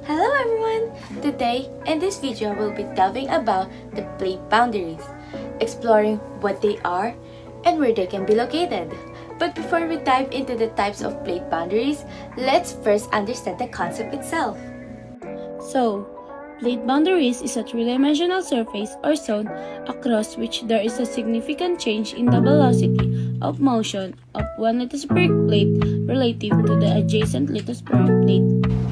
Hello everyone! Today, in this video, we'll be delving about the plate boundaries, exploring what they are and where they can be located. But before we dive into the types of plate boundaries, let's first understand the concept itself. So, plate boundaries is a three-dimensional surface or zone across which there is a significant change in the velocity of motion of one lithospheric plate relative to the adjacent lithospheric plate.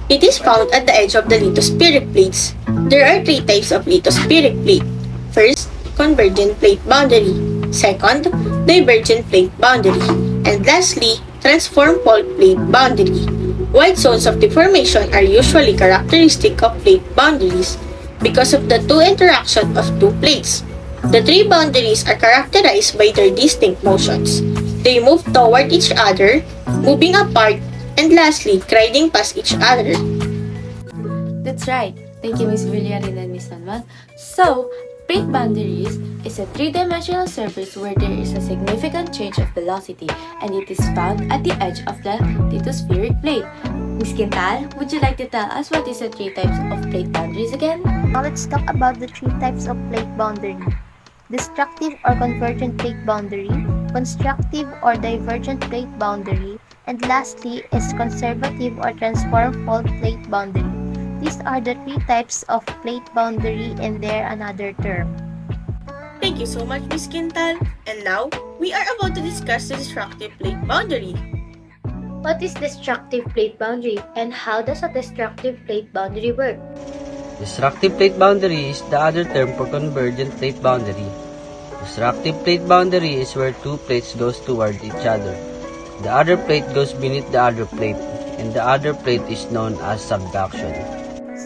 It is found at the edge of the lithospheric plates. There are three types of lithospheric plate. First, convergent plate boundary. Second, divergent plate boundary. And lastly, transform fault plate boundary. Wide zones of deformation are usually characteristic of plate boundaries because of the two interaction of two plates. The three boundaries are characterized by their distinct motions. They move toward each other, moving apart, and lastly, gliding past each other. That's right. Thank you, Ms. Villarin and Ms. Manuel. So, plate boundaries is a three-dimensional surface where there is a significant change of velocity and it is found at the edge of the lithospheric plate. Ms. Quintal, would you like to tell us what is the three types of plate boundaries again? Now let's talk about the three types of plate boundary. Destructive or convergent plate boundary, constructive or divergent plate boundary, and lastly is conservative or transform fault plate boundary. These are the three types of plate boundary and they're another term. Thank you so much, Ms. Quintal. And now, we are about to discuss the destructive plate boundary. What is destructive plate boundary and how does a destructive plate boundary work? Destructive plate boundary is the other term for convergent plate boundary. Destructive plate boundary is where two plates goes toward each other. The other plate goes beneath the other plate, and the other plate is known as subduction.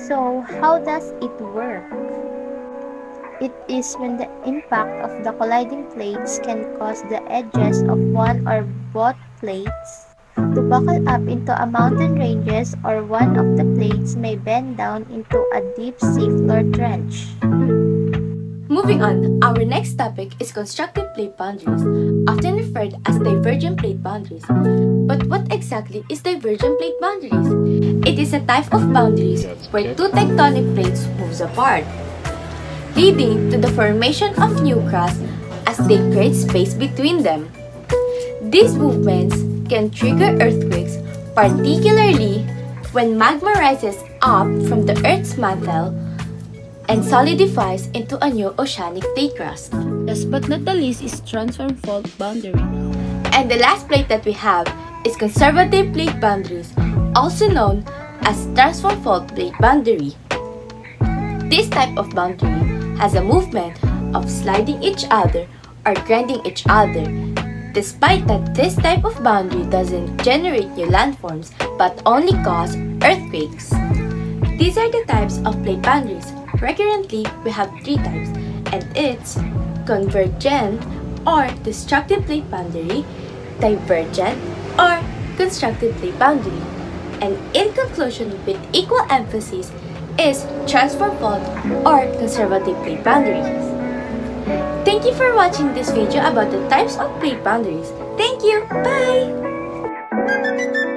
So, how does it work? It is when the impact of the colliding plates can cause the edges of one or both plates to buckle up into a mountain ranges, or one of the plates may bend down into a deep seafloor trench. Moving on, our next topic is constructive plate boundaries, often referred as divergent plate boundaries. But what exactly is divergent plate boundaries? It is a type of boundaries where two tectonic plates move apart, leading to the formation of new crust as they create space between them. These movements can trigger earthquakes, particularly when magma rises up from the Earth's mantle and solidifies into a new oceanic plate crust. Last but not the least is transform fault boundary. And the last plate that we have is conservative plate boundaries, also known as transform fault plate boundary. This type of boundary has a movement of sliding each other or grinding each other. Despite that, this type of boundary doesn't generate new landforms but only cause earthquakes. These are the types of plate boundaries. Recurrently, we have three types, and it's convergent or destructive plate boundary, divergent or constructive plate boundary, and in conclusion, with equal emphasis, is transform fault or conservative plate boundaries. Thank you for watching this video about the types of plate boundaries. Thank you! Bye!